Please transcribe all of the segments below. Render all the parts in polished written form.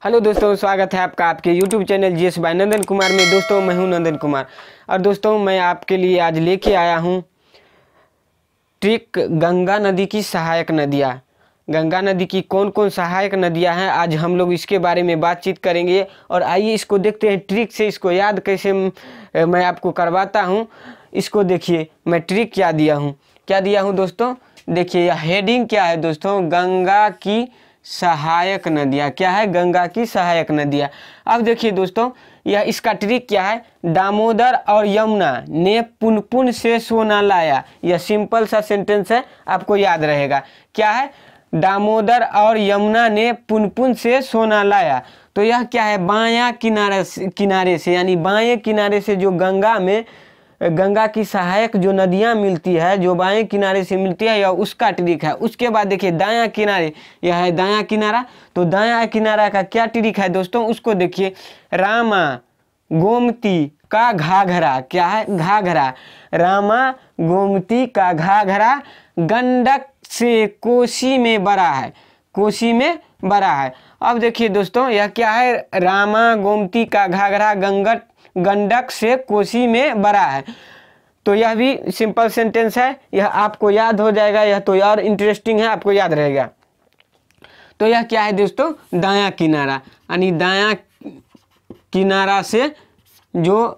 Hello दोस्तों, स्वागत है आपका आपके YouTube चैनल जीएस बाय नंदन कुमार में। दोस्तों मैं हूं नंदन कुमार और दोस्तों मैं आपके लिए आज लेके आया हूं ट्रिक गंगा नदी की सहायक नदियां। गंगा नदी की कौन कौन सहायक नदियां हैं, आज हम लोग इसके बारे में बातचीत करेंगे। और आइए इसको देखते हैं, ट्रिक से इसको याद कैसे मैं आपको करवाता हूं। इसको देखिए, मैं ट्रिक क्या दिया हूं दोस्तों। देखिए यह हेडिंग क्या है दोस्तों, गंगा की सहायक नदियाँ। क्या है? गंगा की सहायक नदियाँ। अब देखिए दोस्तों, यह इसका ट्रिक क्या है। दामोदर और यमुना ने पुनपुन से सोना लाया। यह सिंपल सा सेंटेंस है, आपको याद रहेगा। क्या है? दामोदर और यमुना ने पुनपुन से सोना लाया। तो यह क्या है? बायां किनारे से यानी बाएं किनारे से जो गंगा की सहायक जो नदियां मिलती है, जो बाएं किनारे से मिलती है, यह उसका ट्रिक है। उसके बाद देखिए दायां किनारे, यह है दायां किनारा। तो दायां किनारा का क्या ट्रिक है दोस्तों, उसको देखिए। रामा गोमती का घाघरा। क्या है? घाघरा। रामा गोमती का घाघरा गंडक से कोसी में बड़ा है। कोसी में बड़ा है। अब देखिए दोस्तों, यह क्या है? रामा गोमती का घाघरा गंडक से कोसी में बड़ा है। तो यह भी सिंपल सेंटेंस है, यह आपको याद हो जाएगा। यह तो और इंटरेस्टिंग है, आपको याद रहेगा। तो यह क्या है दोस्तों? दायां किनारा, यानी दायां किनारा से जो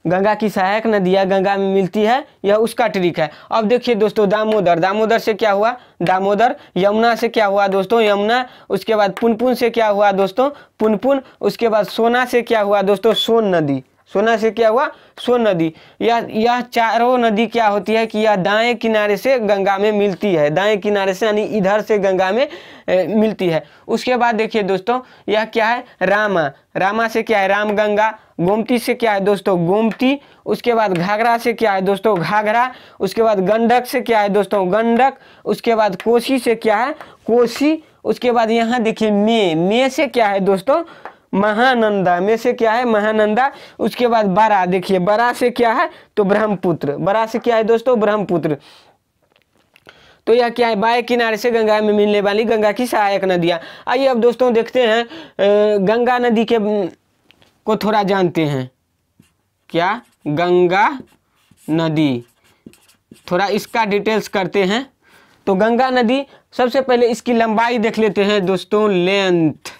गंगा की सहायक नदियाँ गंगा में मिलती है, यह उसका ट्रिक है। अब देखिए दोस्तों, दामोदर से क्या हुआ? दामोदर। यमुना से क्या हुआ दोस्तों? यमुना। उसके बाद पुनपुन से क्या हुआ दोस्तों? पुनपुन। उसके बाद सोना से क्या हुआ दोस्तों? सोन नदी। सोना से क्या हुआ? सोन नदी। यह चारों नदी क्या होती है कि यह दाएं किनारे से गंगा में मिलती है। दाएं किनारे से यानी इधर से गंगा में मिलती है। उसके बाद देखिए दोस्तों, यह क्या है? रामा से क्या है? रामगंगा। गोमती से क्या है दोस्तों? गोमती। उसके बाद घाघरा से क्या है दोस्तों? घाघरा। उसके बाद गंडक से क्या है दोस्तों? गंडक। उसके बाद कोसी से क्या है? कोसी। उसके बाद यहाँ देखिए मे से क्या है दोस्तों? महानंदा। में से क्या है? महानंदा। उसके बाद बरा, देखिए बरा से क्या है? तो ब्रह्मपुत्र। बरा से क्या है दोस्तों? ब्रह्मपुत्र। तो यह क्या है? बाएं किनारे से गंगा में मिलने वाली गंगा की सहायक नदियां। आइए अब दोस्तों देखते हैं, गंगा नदी के को थोड़ा जानते हैं। क्या? गंगा नदी, थोड़ा इसका डिटेल्स करते हैं। तो गंगा नदी, सबसे पहले इसकी लंबाई देख लेते हैं दोस्तों। लेंथ,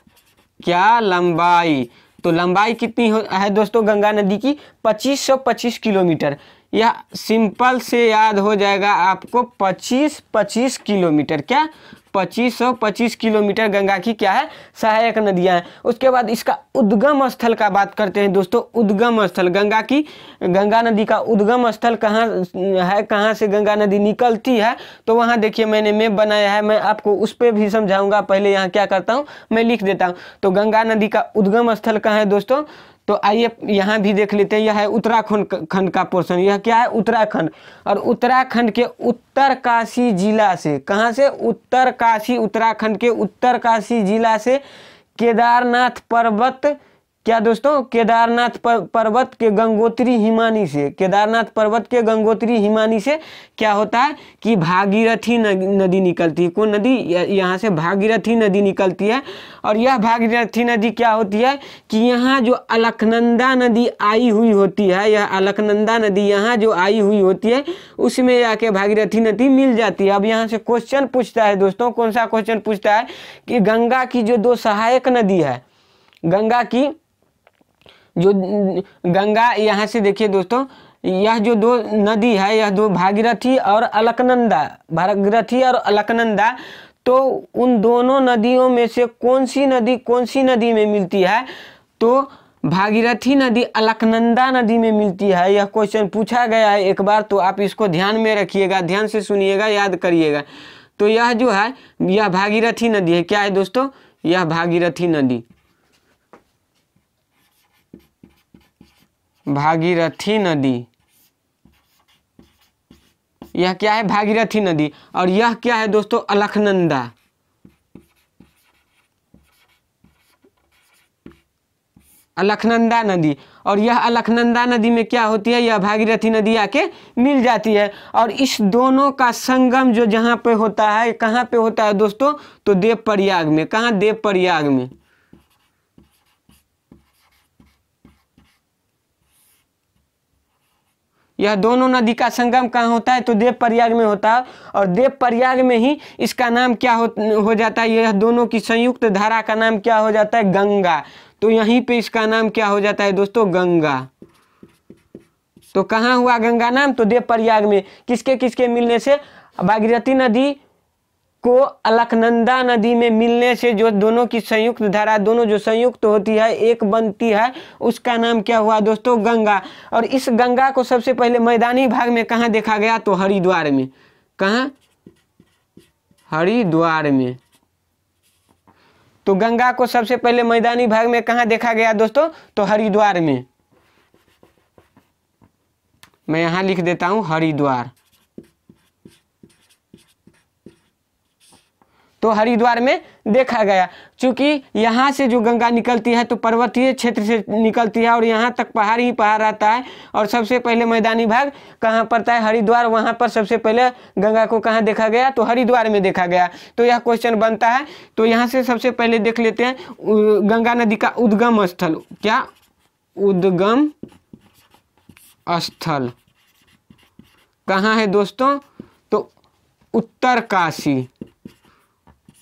क्या? लंबाई। तो लंबाई कितनी है दोस्तों गंगा नदी की? 2525 किलोमीटर। यह सिंपल से याद हो जाएगा आपको, 25 किलोमीटर। क्या? 2525 किलोमीटर गंगा की क्या है? सहायक नदियां हैं। उसके बाद इसका उद्गम स्थल का बात करते हैं दोस्तों। उद्गम स्थल गंगा नदी का उद्गम स्थल कहाँ है? कहाँ से गंगा नदी निकलती है? तो वहाँ देखिए मैंने मैप बनाया है, मैं आपको उस पर भी समझाऊंगा। पहले यहाँ क्या करता हूँ, मैं लिख देता हूँ। तो गंगा नदी का उद्गम स्थल कहाँ है दोस्तों? तो आइए यहाँ भी देख लेते हैं। यह है उत्तराखंड का पोर्शन। यह क्या है? उत्तराखंड। और उत्तराखंड के उत्तरकाशी जिला से, कहाँ से? उत्तरकाशी। उत्तराखंड के उत्तरकाशी जिला से केदारनाथ पर्वत, क्या दोस्तों? केदारनाथ पर्वत के गंगोत्री हिमानी से, केदारनाथ पर्वत के गंगोत्री हिमानी से क्या होता है कि भागीरथी नदी निकलती है। कौन नदी? यहाँ से भागीरथी नदी निकलती है। और यह भागीरथी नदी क्या होती है कि यहाँ जो अलकनंदा नदी आई हुई होती है, यह अलकनंदा नदी यहाँ जो आई हुई होती है, उसमें जाके भागीरथी नदी मिल जाती है। अब यहाँ से क्वेश्चन पूछता है दोस्तों। कौन सा क्वेश्चन पूछता है कि गंगा की जो दो सहायक नदी है, गंगा की जो गंगा, यहाँ से देखिए दोस्तों, यह जो दो नदी है, यह दो भागीरथी और अलकनंदा, भागीरथी और अलकनंदा, तो उन दोनों नदियों में से कौन सी नदी में मिलती है? तो भागीरथी नदी अलकनंदा नदी में मिलती है। यह क्वेश्चन पूछा गया है एक बार, तो आप इसको ध्यान में रखिएगा, ध्यान से सुनिएगा, याद करिएगा। तो यह जो है, यह भागीरथी नदी है। क्या है दोस्तों? यह भागीरथी नदी, भागीरथी नदी, यह क्या है? भागीरथी नदी। और यह क्या है दोस्तों? अलकनंदा। अलकनंदा नदी। और यह अलकनंदा नदी में क्या होती है? यह भागीरथी नदी आके मिल जाती है। और इस दोनों का संगम जो जहाँ पे होता है, कहाँ पे होता है दोस्तों? तो देवप्रयाग में। कहाँ? देवप्रयाग में। यह दोनों नदी का संगम कहाँ होता है? तो देवप्रयाग में होता है, और देवप्रयाग में ही इसका नाम क्या हो जाता है? यह दोनों की संयुक्त धारा का नाम क्या हो जाता है? गंगा। तो यहीं पे इसका नाम क्या हो जाता है दोस्तों? गंगा। तो कहाँ हुआ गंगा नाम? तो देवप्रयाग में। किसके किसके मिलने से? भागीरथी नदी को अलकनंदा नदी में मिलने से जो दोनों की संयुक्त धारा, दोनों जो संयुक्त होती है, एक बनती है, उसका नाम क्या हुआ दोस्तों? गंगा। और इस गंगा को सबसे पहले मैदानी भाग में कहाँ देखा गया? तो हरिद्वार में। कहाँ? हरिद्वार में। तो गंगा को सबसे पहले मैदानी भाग में कहाँ देखा गया दोस्तों? तो हरिद्वार में। मैं यहां लिख देता हूं हरिद्वार। तो हरिद्वार में देखा गया। चूंकि यहाँ से जो गंगा निकलती है तो पर्वतीय क्षेत्र से निकलती है और यहाँ तक पहाड़ ही पहाड़ रहता है, और सबसे पहले मैदानी भाग कहाँ पड़ता है? हरिद्वार। वहाँ पर सबसे पहले गंगा को कहाँ देखा गया? तो हरिद्वार में देखा गया। तो यह क्वेश्चन बनता है। तो यहाँ से सबसे पहले देख लेते हैं गंगा नदी का उद्गम स्थल। क्या? उद्गम स्थल कहाँ है दोस्तों? तो उत्तरकाशी।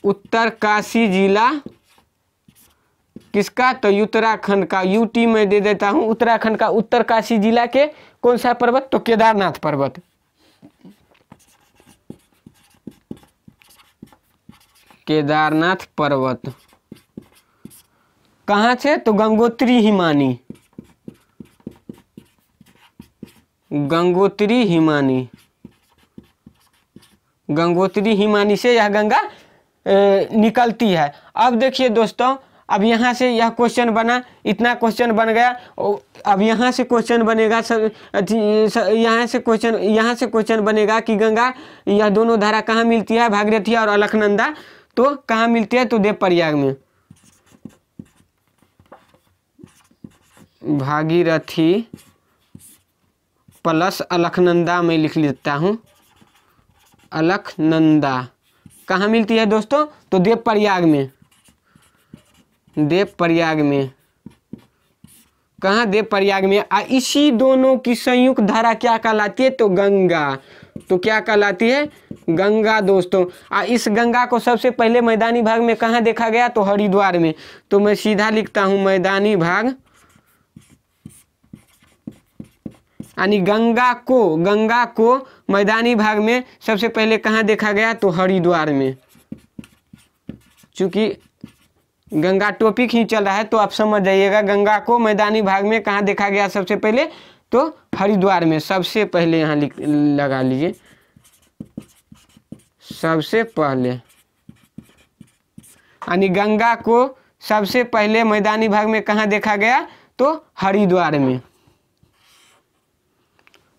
उत्तरकाशी जिला किसका? तो उत्तराखंड का। यूटी में दे देता हूं, उत्तराखंड का उत्तरकाशी जिला के कौन सा पर्वत? तो केदारनाथ पर्वत। केदारनाथ पर्वत कहाँ से? तो गंगोत्री हिमानी। गंगोत्री हिमानी। गंगोत्री हिमानी से यह गंगा निकलती है। अब देखिए दोस्तों, अब यहाँ से यह क्वेश्चन बना, इतना क्वेश्चन बन गया। अब यहाँ से क्वेश्चन बनेगा, यहाँ से क्वेश्चन बनेगा कि गंगा, यह दोनों धारा कहाँ मिलती है? भागीरथी और अलकनंदा। तो कहाँ मिलती है? तो देवप्रयाग में। भागीरथी प्लस अलकनंदा में लिख लेता हूँ। अलकनंदा कहाँ मिलती है दोस्तों? तो देवप्रयाग में। देवप्रयाग में। कहाँ? देवप्रयाग में। इसी दोनों की संयुक्त धारा क्या कहलाती है? तो गंगा। तो क्या कहलाती है? गंगा दोस्तों। इस गंगा को सबसे पहले मैदानी भाग में कहाँ देखा गया? तो हरिद्वार में। तो मैं सीधा लिखता हूँ मैदानी भाग, यानी गंगा को मैदानी भाग में सबसे पहले कहाँ देखा गया? तो हरिद्वार में। चूंकि गंगा टॉपिक ही चल रहा है तो आप समझ जाइएगा। गंगा को मैदानी भाग में कहाँ देखा गया सबसे पहले? तो हरिद्वार में। सबसे पहले यहाँ लगा लीजिए, सबसे पहले, यानी गंगा को सबसे पहले मैदानी भाग में कहाँ देखा गया? तो हरिद्वार में।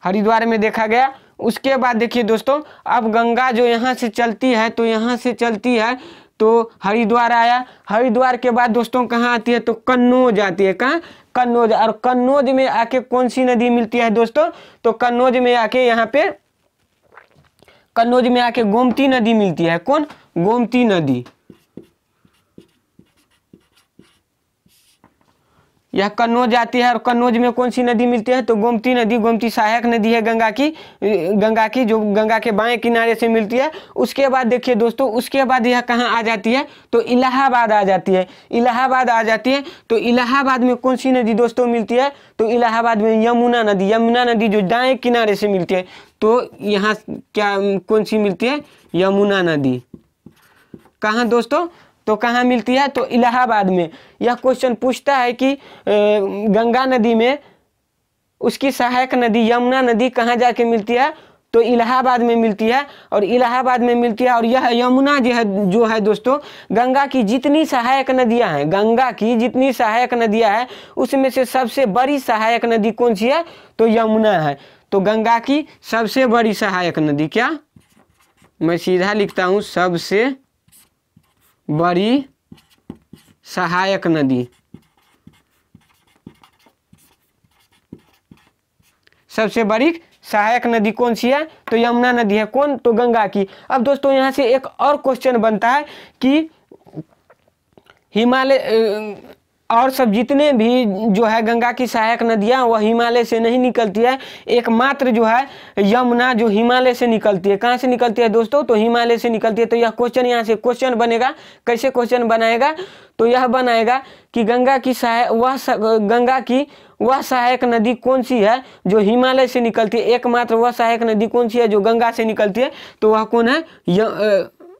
हरिद्वार में देखा गया। उसके बाद देखिए दोस्तों, अब गंगा जो यहाँ से चलती है, तो यहाँ से चलती है तो हरिद्वार आया। हरिद्वार के बाद दोस्तों कहाँ आती है? तो कन्नौज आती है। कहाँ? कन्नौज। और कन्नौज में आके कौन सी नदी मिलती है दोस्तों? तो कन्नौज में आके यहाँ पे, कन्नौज में आके गोमती नदी मिलती है। कौन? गोमती नदी। यह कन्नौज आती है और कन्नौज में कौन सी नदी मिलती है? तो गोमती नदी। गोमती सहायक नदी है गंगा की जो गंगा के बाएं किनारे से मिलती है। उसके बाद देखिए दोस्तों, उसके बाद यह कहाँ आ जाती है? तो इलाहाबाद आ जाती है। इलाहाबाद आ जाती है। तो इलाहाबाद में कौन सी नदी दोस्तों मिलती है? तो इलाहाबाद में यमुना नदी। यमुना नदी जो दाएं किनारे से मिलती है। तो यहाँ क्या कौन सी मिलती है? यमुना नदी। कहाँ दोस्तों? तो कहाँ मिलती है? तो इलाहाबाद में। यह क्वेश्चन पूछता है कि गंगा नदी में उसकी सहायक नदी यमुना नदी कहाँ जाके मिलती है? तो इलाहाबाद में मिलती है। और इलाहाबाद में मिलती है। और यह यमुना जो है दोस्तों, गंगा की जितनी सहायक नदियां हैं, गंगा की जितनी सहायक नदियां हैं, उसमें से सबसे बड़ी सहायक नदी कौन सी है? तो यमुना है। तो गंगा की सबसे बड़ी सहायक नदी क्या? मैं सीधा लिखता हूँ, सबसे बड़ी सहायक नदी। सबसे बड़ी सहायक नदी कौन सी है? तो यमुना नदी है। कौन? तो गंगा की। अब दोस्तों यहाँ से एक और क्वेश्चन बनता है कि हिमालय और सब जितने भी जो है गंगा की सहायक नदियाँ वह हिमालय से नहीं निकलती है। एकमात्र जो है यमुना जो हिमालय से निकलती है। कहाँ से निकलती है दोस्तों? तो हिमालय से निकलती है। तो यह क्वेश्चन यहाँ से क्वेश्चन बनेगा। कैसे क्वेश्चन बनाएगा? तो यह बनाएगा कि गंगा की वह सहायक नदी कौन सी है जो हिमालय से निकलती है। एकमात्र वह सहायक नदी कौन सी है जो गंगा से निकलती है? तो वह कौन है?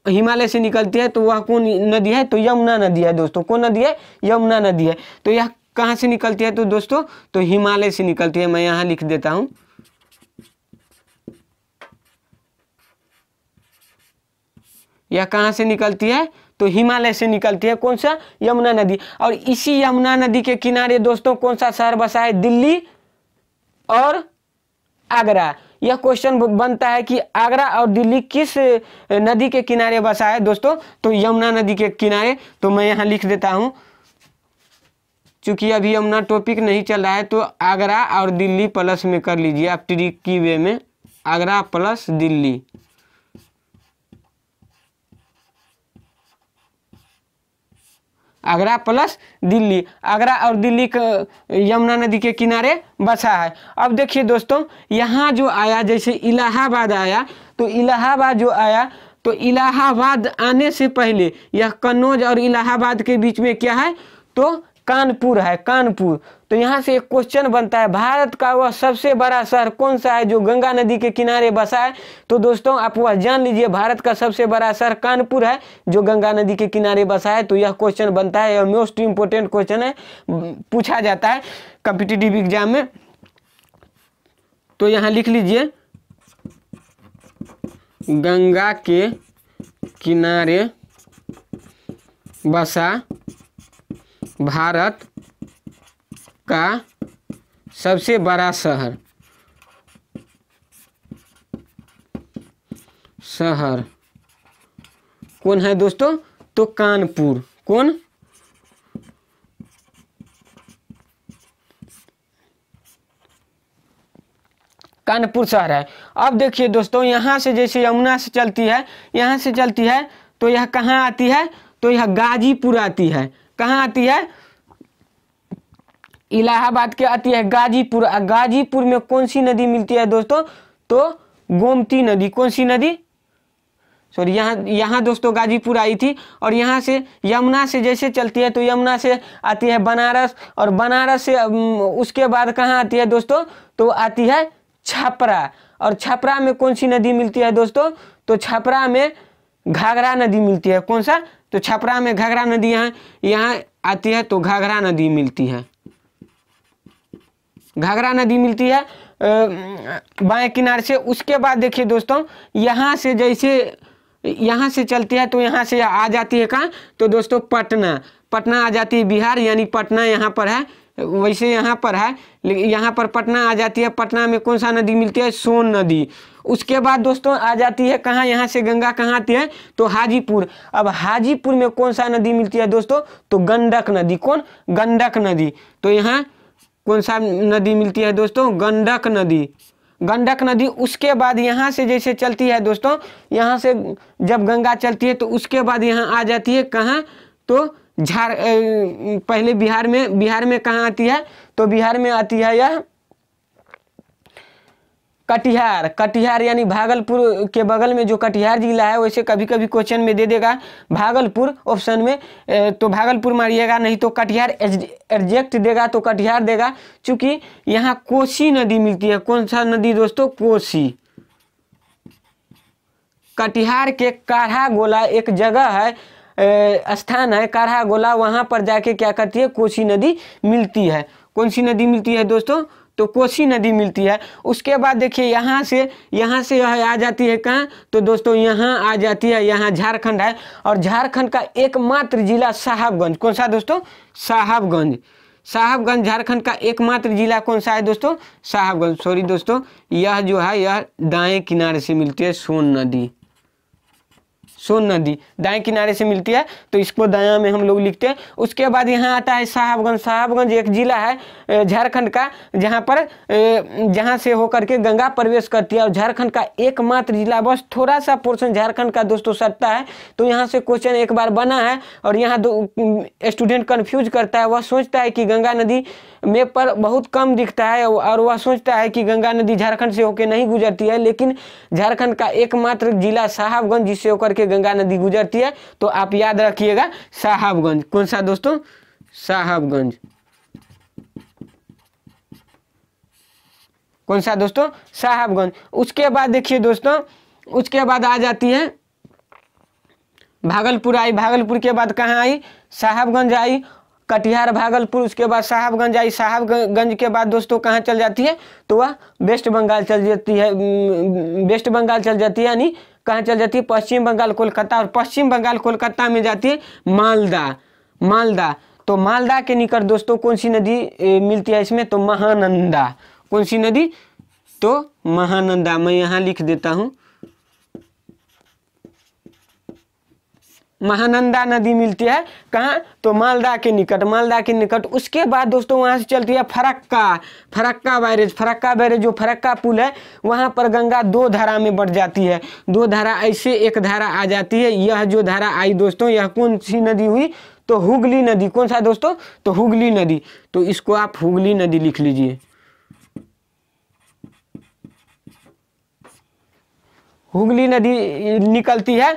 हिमालय से निकलती है। तो वह कौन नदी है? तो यमुना नदी है दोस्तों। कौन नदी है? यमुना नदी है। तो यह कहाँ से निकलती है? तो दोस्तों तो हिमालय से निकलती है। मैं यहाँ लिख देता हूँ, यह कहाँ से निकलती है? तो हिमालय से निकलती है। कौन सा? यमुना नदी। और इसी यमुना नदी के किनारे दोस्तों कौन सा शहर बसा है? दिल्ली और आगरा। यह क्वेश्चन बनता है कि आगरा और दिल्ली किस नदी के किनारे बसा है दोस्तों? तो यमुना नदी के किनारे। तो मैं यहाँ लिख देता हूँ, चूंकि अभी यमुना टॉपिक नहीं चल रहा है तो आगरा और दिल्ली प्लस में कर लीजिए आप ट्रिक की वे में, आगरा प्लस दिल्ली। आगरा प्लस दिल्ली, आगरा और दिल्ली यमुना नदी के किनारे बसा है। अब देखिए दोस्तों यहाँ जो आया, जैसे इलाहाबाद आया, तो इलाहाबाद जो आया, तो इलाहाबाद आने से पहले यह कन्नौज और इलाहाबाद के बीच में क्या है? तो कानपुर है, कानपुर। तो यहाँ से एक क्वेश्चन बनता है, भारत का वह सबसे बड़ा शहर कौन सा है जो गंगा नदी के किनारे बसा है? तो दोस्तों आप वह जान लीजिए, भारत का सबसे बड़ा शहर कानपुर है जो गंगा नदी के किनारे बसा है। तो यह क्वेश्चन बनता है और मोस्ट इंपोर्टेंट क्वेश्चन है, पूछा जाता है कॉम्पिटिटिव एग्जाम में। तो यहाँ लिख लीजिए, गंगा के किनारे बसा भारत का सबसे बड़ा शहर कौन है दोस्तों? तो कानपुर। कौन? कानपुर शहर है। अब देखिए दोस्तों यहाँ से जैसे यमुना से चलती है, यहाँ से चलती है, तो यह कहाँ आती है? तो यह गाजीपुर आती है। कहाँ आती है? इलाहाबाद के आती है गाजीपुर। गाजीपुर में कौन सी नदी मिलती है दोस्तों? तो गोमती नदी। कौन सी नदी? सॉरी, यहाँ दोस्तों गाजीपुर आई थी। और यहाँ से यमुना से जैसे चलती है तो यमुना से आती है बनारस, और बनारस से उसके बाद कहाँ आती है दोस्तों? तो आती है छपरा। और छपरा में कौन सी नदी मिलती है दोस्तों? तो छपरा में घाघरा नदी मिलती है। कौन सा? तो छपरा में घाघरा नदी यहाँ आती है, तो घाघरा नदी मिलती है, घाघरा नदी मिलती है बाएं किनारे से। उसके बाद देखिए दोस्तों यहाँ से जैसे यहाँ से चलती है तो यहाँ से आ जाती है कहाँ? तो दोस्तों पटना। पटना आ जाती है बिहार, यानी पटना यहाँ पर है, वैसे यहाँ पर है लेकिन यहाँ पर पटना आ जाती है। पटना में कौन सा नदी मिलती है? सोन नदी। उसके बाद दोस्तों आ जाती है कहाँ? यहाँ से गंगा कहाँ आती है? तो हाजीपुर। अब हाजीपुर में कौन सा नदी मिलती है दोस्तों? तो गंडक नदी। कौन? गंडक नदी। तो यहाँ कौन सा नदी मिलती है दोस्तों? गंडक नदी। गंडक नदी। उसके बाद यहाँ से जैसे चलती है दोस्तों, यहाँ से जब गंगा चलती है तो उसके बाद यहाँ आ जाती है कहाँ? तो पहले बिहार में कहाँ आती है? तो बिहार में आती है यह कटिहार। कटिहार यानी भागलपुर के बगल में जो कटिहार जिला है, वैसे कभी कभी क्वेश्चन में दे देगा भागलपुर ऑप्शन में, तो भागलपुर मारिएगा, नहीं तो कटिहार एग्जैक्ट देगा तो कटिहार देगा। चूंकि यहाँ कोसी नदी मिलती है। कौन सा नदी दोस्तों? कोसी। कटिहार के काढ़ा गोला एक जगह है, स्थान है काढ़ा गोला, वहां पर जाके क्या करती है? कोसी नदी मिलती है। कौन सी नदी मिलती है दोस्तों? तो कोसी नदी मिलती है। उसके बाद देखिए यहाँ से आ जाती है कहाँ? तो दोस्तों यहाँ आ जाती है, यहाँ झारखंड है, और झारखंड का एकमात्र जिला साहबगंज। कौन सा दोस्तों? साहबगंज। साहबगंज झारखंड का एकमात्र जिला कौन सा है दोस्तों? साहबगंज। सॉरी दोस्तों, यह जो है यह दाएं किनारे से मिलती है सोन नदी। सोन नदी दाएं किनारे से मिलती है, तो इसको दायां में हम लोग लिखते हैं। उसके बाद यहाँ आता है साहबगंज। साहबगंज एक जिला है झारखंड का, जहाँ से होकर के गंगा प्रवेश करती है, और झारखंड का एकमात्र जिला, बस थोड़ा सा पोर्शन झारखंड का दोस्तों सटता है। तो यहाँ से क्वेश्चन एक बार बना है, और यहाँ दो स्टूडेंट कंफ्यूज करता है। वह सोचता है कि गंगा नदी मैप पर बहुत कम दिखता है, और वह सोचता है कि गंगा नदी झारखंड से होकर नहीं गुजरती है, लेकिन झारखंड का एकमात्र जिला साहबगंज जिससे होकर के गंगा नदी गुजरती है। तो आप याद रखिएगा साहबगंज। कौन सा दोस्तों? साहबगंज। कौन सा दोस्तों? साहबगंज। उसके बाद देखिए दोस्तों, उसके बाद आ जाती है भागलपुर आई। भागलपुर के बाद कहाँ आई? साहबगंज आई। कटिहार भागलपुर, उसके बाद साहबगंज आई। साहबगंज के बाद दोस्तों कहाँ चल जाती है? तो वह वेस्ट बंगाल चल जाती है। वेस्ट बंगाल चल जाती है, यानी कहाँ चल जाती है? पश्चिम बंगाल कोलकाता, और पश्चिम बंगाल कोलकाता में जाती है मालदा। मालदा, तो मालदा के निकट दोस्तों कौन सी नदी मिलती है इसमें? तो महानंदा। कौन सी नदी? तो महानंदा। मैं यहाँ लिख देता हूँ, महानंदा नदी मिलती है कहाँ? तो मालदा के निकट। मालदा के निकट। उसके बाद दोस्तों वहाँ से चलती है फरक्का। फरक्का बैरेज। फरक्का बैरेज, जो फरक्का पुल है, वहाँ पर गंगा दो धारा में बढ़ जाती है। दो धारा ऐसे एक धारा आ जाती है। यह जो धारा आई दोस्तों, यह कौन सी नदी हुई? तो हुगली नदी। कौन सा दोस्तों? तो हुगली नदी। तो इसको आप हुगली नदी लिख लीजिए। हुगली नदी निकलती है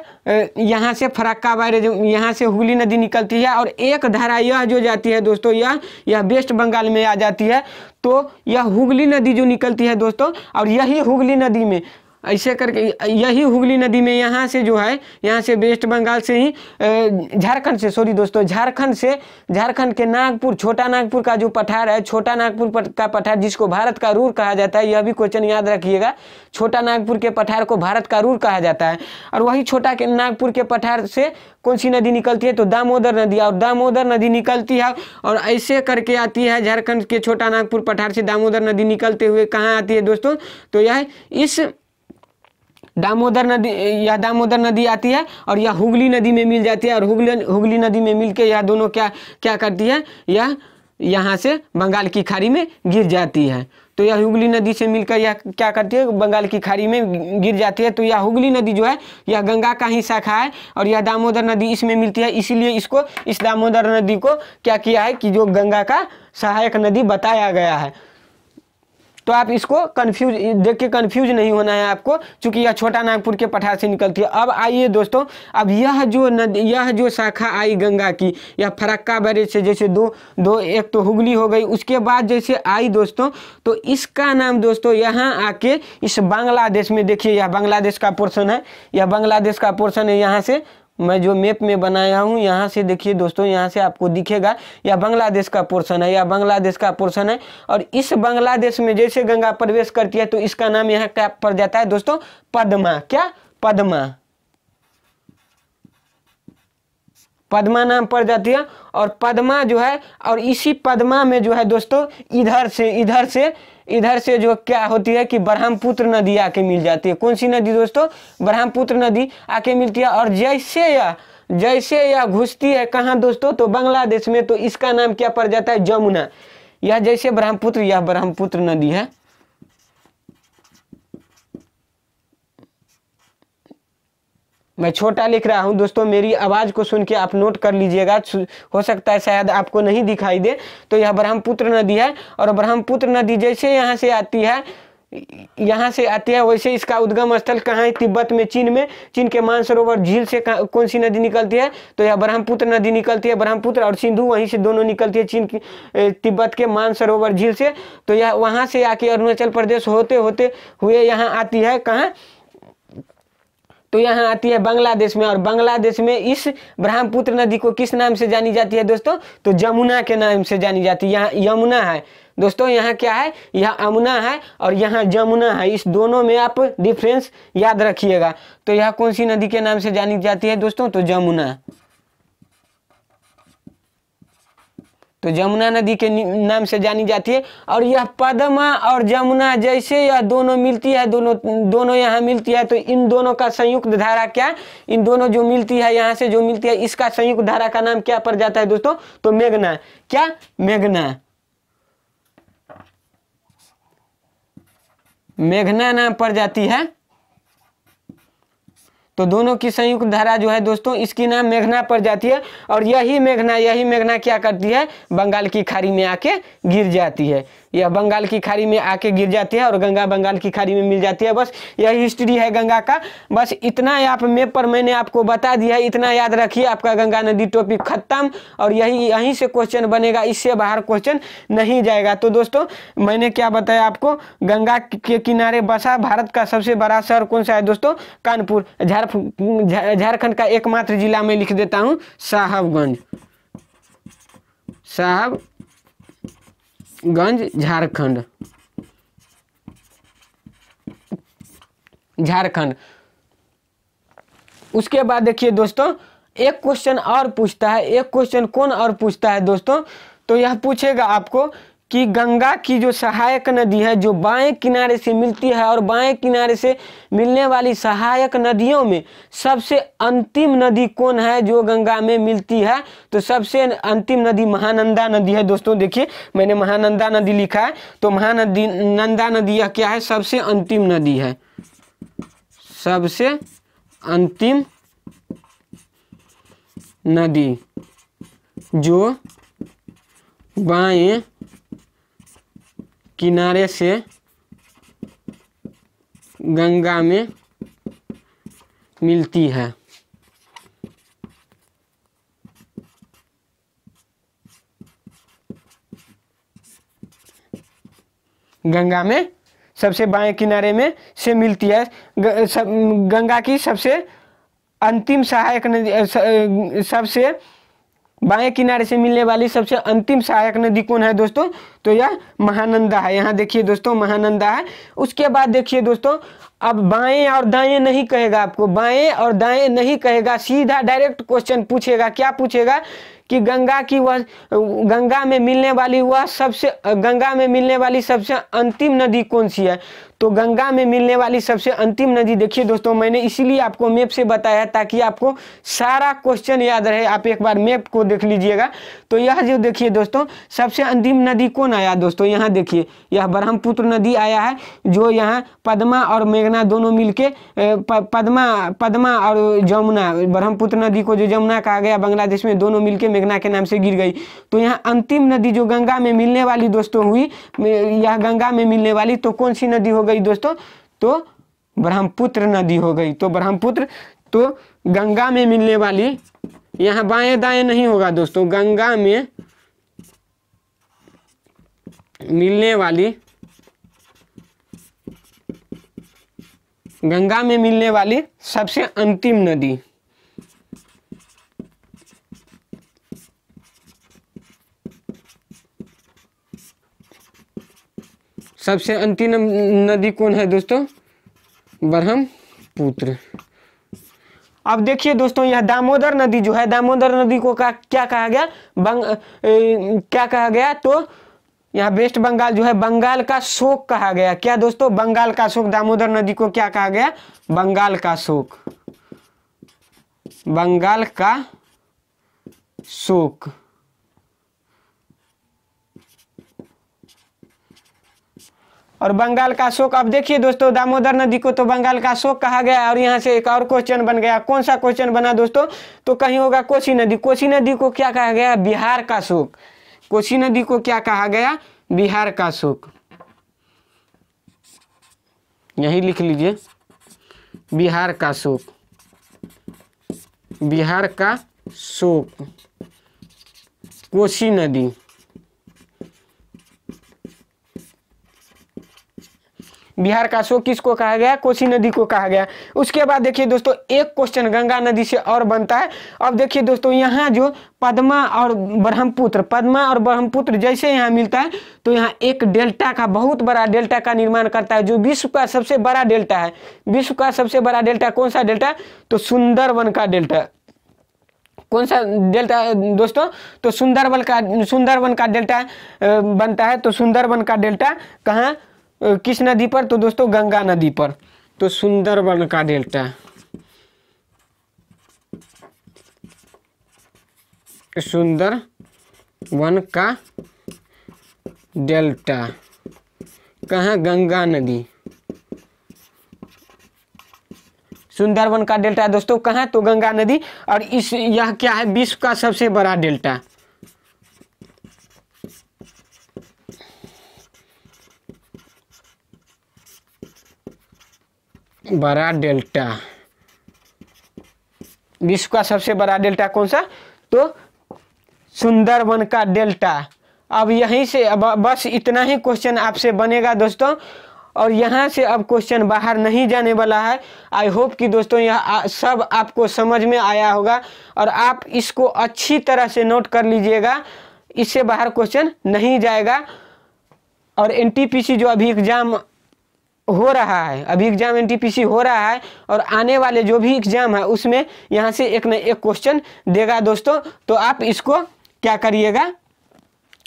यहाँ से, फरक्का बैरेज यहाँ से हुगली नदी निकलती है, और एक धारा यह जो जाती है दोस्तों, यह वेस्ट बंगाल में आ जाती है। तो यह हुगली नदी जो निकलती है दोस्तों, और यही हुगली नदी में ऐसे करके, यही हुगली नदी में यहाँ से जो है, यहाँ से वेस्ट बंगाल से ही झारखंड से, सॉरी दोस्तों, झारखंड से, झारखंड के नागपुर, छोटा नागपुर का जो पठार है, छोटा नागपुर का पठार जिसको भारत का रूर कहा जाता है, यह भी क्वेश्चन याद रखिएगा। छोटा नागपुर के पठार को भारत का रूर कहा जाता है। और वही छोटा के नागपुर के पठार से कौन सी नदी निकलती है? तो दामोदर नदी। और दामोदर नदी निकलती है और ऐसे करके आती है झारखंड के छोटा नागपुर पठार से दामोदर नदी निकलते हुए कहाँ आती है दोस्तों? तो यह इस दामोदर नदी, यह दामोदर नदी आती है और यह हुगली नदी में मिल जाती है। और हुगली नदी में मिलके यह दोनों क्या करती है? यह यहाँ से बंगाल की खाड़ी में गिर जाती है। तो यह हुगली नदी से मिलकर यह क्या करती है? बंगाल की खाड़ी में गिर जाती है। तो यह हुगली नदी जो है, यह गंगा का ही शाखा है, और यह दामोदर नदी इसमें मिलती है। इसीलिए इसको, इस दामोदर नदी को क्या किया है कि जो गंगा का सहायक नदी बताया गया है। तो आप इसको कंफ्यूज देख के कंफ्यूज नहीं होना है आपको, क्योंकि यह छोटा नागपुर के पठार से निकलती है। अब आइए दोस्तों, अब यह जो नदी, यह जो शाखा आई गंगा की, यह फरक्का बैरेज से जैसे दो एक तो हुगली हो गई, उसके बाद जैसे आई दोस्तों, तो इसका नाम दोस्तों यहाँ आके इस बांग्लादेश में, देखिए यह बांग्लादेश का पोर्शन है, यह बांग्लादेश का पोर्शन है। यहाँ से मैं जो मैप में बनाया हूँ, यहाँ से देखिए दोस्तों, यहाँ से आपको दिखेगा यह बांग्लादेश का पोर्शन है, यह बांग्लादेश का पोर्शन है। और इस बांग्लादेश में जैसे गंगा प्रवेश करती है, तो इसका नाम यहाँ क्या पड़ जाता है दोस्तों? पद्मा। क्या? पद्मा। पद्मा नाम पड़ जाती है। और पद्मा जो है, और इसी पद्मा में जो है दोस्तों, इधर से जो क्या होती है कि ब्रह्मपुत्र नदी आके मिल जाती है। कौन सी नदी दोस्तों? ब्रह्मपुत्र नदी आके मिलती है। और जैसे यह घुसती है कहाँ दोस्तों? तो बांग्लादेश में, तो इसका नाम क्या पड़ जाता है? जमुना। यह जैसे ब्रह्मपुत्र, यह ब्रह्मपुत्र नदी है। मैं छोटा लिख रहा हूं दोस्तों, मेरी आवाज को सुन के आप नोट कर लीजिएगा, हो सकता है शायद आपको नहीं दिखाई दे। तो यह ब्रह्मपुत्र नदी है, और ब्रह्मपुत्र नदी जैसे यहाँ से आती है, वैसे इसका उद्गम स्थल कहाँ है? तिब्बत में, चीन के मानसरोवर झील से कौन सी नदी निकलती है? तो यह ब्रह्मपुत्र नदी निकलती है। ब्रह्मपुत्र और सिंधु वहीं से दोनों निकलती है, चीन की तिब्बत के मानसरोवर झील से। तो यह वहाँ से आके अरुणाचल प्रदेश होते हुए यहाँ आती है कहाँ? तो यहाँ आती है बांग्लादेश में। और बांग्लादेश में इस ब्रह्मपुत्र नदी को किस नाम से जानी जाती है दोस्तों? तो जमुना के नाम से जानी जाती है। यहाँ यमुना है दोस्तों, यहाँ क्या है? यहाँ यमुना है और यहाँ जमुना है। इस दोनों में आप डिफरेंस याद रखिएगा। तो यह कौन सी नदी के नाम से जानी जाती है दोस्तों? तो जमुना। तो जमुना नदी के नाम से जानी जाती है। और यह पद्मा और जमुना जैसे यह दोनों मिलती है, दोनों यहाँ मिलती है, तो इन दोनों का संयुक्त धारा क्या है, इन दोनों जो मिलती है यहाँ से जो मिलती है, इसका संयुक्त धारा का नाम क्या पड़ जाता है दोस्तों, तो मेघना। क्या? मेघना। मेघना नाम पड़ जाती है। तो दोनों की संयुक्त धारा जो है दोस्तों, इसकी नाम मेघना पड़ जाती है। और यही मेघना क्या करती है, बंगाल की खाड़ी में आके गिर जाती है। यह बंगाल की खाड़ी में आके गिर जाती है और गंगा बंगाल की खाड़ी में मिल जाती है। बस यही हिस्ट्री है गंगा का। बस इतना आप मैप पर मैंने आपको बता दिया है, इतना याद रखिए, आपका गंगा नदी टॉपिक खत्म। और यहीं से क्वेश्चन बनेगा, इससे बाहर क्वेश्चन नहीं जाएगा। तो दोस्तों मैंने क्या बताया आपको, गंगा के किनारे बसा भारत का सबसे बड़ा शहर कौन सा है दोस्तों, कानपुर। झारखंड का एकमात्र जिला में लिख देता हूं, साहबगंज। झारखंड। उसके बाद देखिए दोस्तों, एक क्वेश्चन और पूछता है। एक क्वेश्चन कौन और पूछता है दोस्तों, तो यह पूछेगा आपको कि गंगा की जो सहायक नदी है, जो बाएं किनारे से मिलती है, और बाएं किनारे से मिलने वाली सहायक नदियों में सबसे अंतिम नदी कौन है जो गंगा में मिलती है। तो सबसे अंतिम नदी महानंदा नदी है दोस्तों। देखिए मैंने महानंदा नदी लिखा है, तो नंदा नदी यह क्या है, सबसे अंतिम नदी है। सबसे अंतिम नदी जो बाएं किनारे से गंगा में मिलती है। गंगा में सबसे बाएं किनारे में से मिलती है। गंगा की सबसे अंतिम सहायक नदी, सबसे बाएं किनारे से मिलने वाली सबसे अंतिम सहायक नदी कौन है दोस्तों, तो यह महानंदा है। यहाँ देखिए दोस्तों, महानंदा है। उसके बाद देखिए दोस्तों, अब बाएं और दाएं नहीं कहेगा आपको, बाएं और दाएं नहीं कहेगा, सीधा डायरेक्ट क्वेश्चन पूछेगा। क्या पूछेगा कि गंगा में मिलने वाली सबसे अंतिम नदी कौन सी है। तो गंगा में मिलने वाली सबसे अंतिम नदी, देखिए दोस्तों मैंने इसीलिए आपको मैप से बताया ताकि आपको सारा क्वेश्चन याद रहे। आप एक बार मैप को देख लीजिएगा। तो यह जो देखिए दोस्तों, सबसे अंतिम नदी कौन आया दोस्तों, यहाँ देखिए यह ब्रह्मपुत्र नदी आया है, जो यहाँ पद्मा और मेघना दोनों मिलके पद्मा और जमुना, ब्रह्मपुत्र नदी को जो जमुना कहा गया बांग्लादेश में, दोनों मिलके मेघना के नाम से गिर गई। तो यहाँ अंतिम नदी जो गंगा में मिलने वाली दोस्तों हुई, यह गंगा में मिलने वाली तो कौन सी नदी हो गई दोस्तों, तो ब्रह्मपुत्र नदी हो गई। तो ब्रह्मपुत्र, तो गंगा में मिलने वाली, यहाँ बाएं दाएं नहीं होगा दोस्तों, गंगा में मिलने वाली सबसे अंतिम नदी, सबसे अंतिम नदी कौन है दोस्तों, ब्रह्मपुत्र। अब देखिए दोस्तों, यह दामोदर नदी जो है, दामोदर नदी को क्या कहा गया, क्या कहा गया, तो यहाँ वेस्ट बंगाल जो है, बंगाल का शोक कहा गया। क्या दोस्तों, बंगाल का शोक। दामोदर नदी को क्या कहा गया, बंगाल का शोक। बंगाल का शोक। और बंगाल का शोक, अब देखिए दोस्तों, दामोदर नदी को तो बंगाल का शोक कहा गया। और यहाँ से एक और क्वेश्चन बन गया। कौन सा क्वेश्चन बना दोस्तों, तो कहीं होगा कोसी नदी। कोसी नदी को क्या कहा गया, बिहार का शोक। कोसी नदी को क्या कहा गया, बिहार का शोक। यही लिख लीजिए, बिहार का शोक। बिहार का शोक, कोसी नदी। बिहार का शोक किसको कहा गया, कोसी नदी को कहा गया। उसके बाद देखिए दोस्तों, एक क्वेश्चन गंगा नदी से और बनता है। अब देखिए दोस्तों, यहाँ जो पद्मा और ब्रह्मपुत्र जैसे यहाँ मिलता है, तो यहाँ एक डेल्टा का, बहुत बड़ा डेल्टा का निर्माण करता है, जो विश्व का सबसे बड़ा डेल्टा है। विश्व का सबसे बड़ा डेल्टा कौन सा डेल्टा, तो सुंदरवन का डेल्टा। कौन सा डेल्टा दोस्तों? तो सुंदरबन का डेल्टा बनता है। तो सुंदरबन का डेल्टा कहाँ, किस नदी पर? तो दोस्तों गंगा नदी पर। तो सुंदरबन का डेल्टा, सुंदरबन का डेल्टा कहाँ? गंगा नदी। सुंदरबन का डेल्टा दोस्तों कहाँ? तो गंगा नदी। और यह क्या है? विश्व का सबसे बड़ा डेल्टा। बड़ा डेल्टा, विश्व का सबसे बड़ा डेल्टा कौन सा? तो सुंदरबन का डेल्टा। अब यहीं से अब बस इतना ही क्वेश्चन आपसे बनेगा दोस्तों, और यहाँ से अब क्वेश्चन बाहर नहीं जाने वाला है। आई होप कि दोस्तों यह सब आपको समझ में आया होगा, और आप इसको अच्छी तरह से नोट कर लीजिएगा, इससे बाहर क्वेश्चन नहीं जाएगा। और एनटीपीसी जो अभी एग्जाम हो रहा है, अभी एग्जाम एनटीपीसी हो रहा है, और आने वाले जो भी एग्जाम है उसमें यहाँ से एक न एक क्वेश्चन देगा दोस्तों। तो आप इसको क्या करिएगा,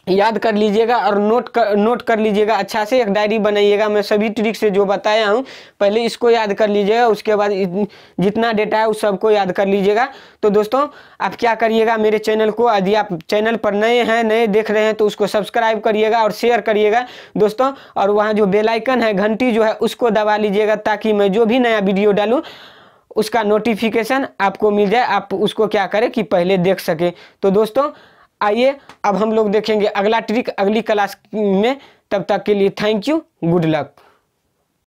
याद कर लीजिएगा और नोट कर लीजिएगा अच्छा से। एक डायरी बनाइएगा, मैं सभी ट्रिक से जो बताया हूँ पहले इसको याद कर लीजिएगा, उसके बाद जितना डेटा है उस सबको याद कर लीजिएगा। तो दोस्तों आप क्या करिएगा, मेरे चैनल को, यदि आप चैनल पर नए देख रहे हैं तो उसको सब्सक्राइब करिएगा और शेयर करिएगा दोस्तों। और वहाँ जो बेल आइकन है, घंटी जो है, उसको दबा लीजिएगा, ताकि मैं जो भी नया वीडियो डालूँ उसका नोटिफिकेशन आपको मिल जाए, आप उसको क्या करें कि पहले देख सके। तो दोस्तों आइए अब हम लोग देखेंगे अगला ट्रिक अगली क्लास में। तब तक के लिए थैंक यू, गुड लक।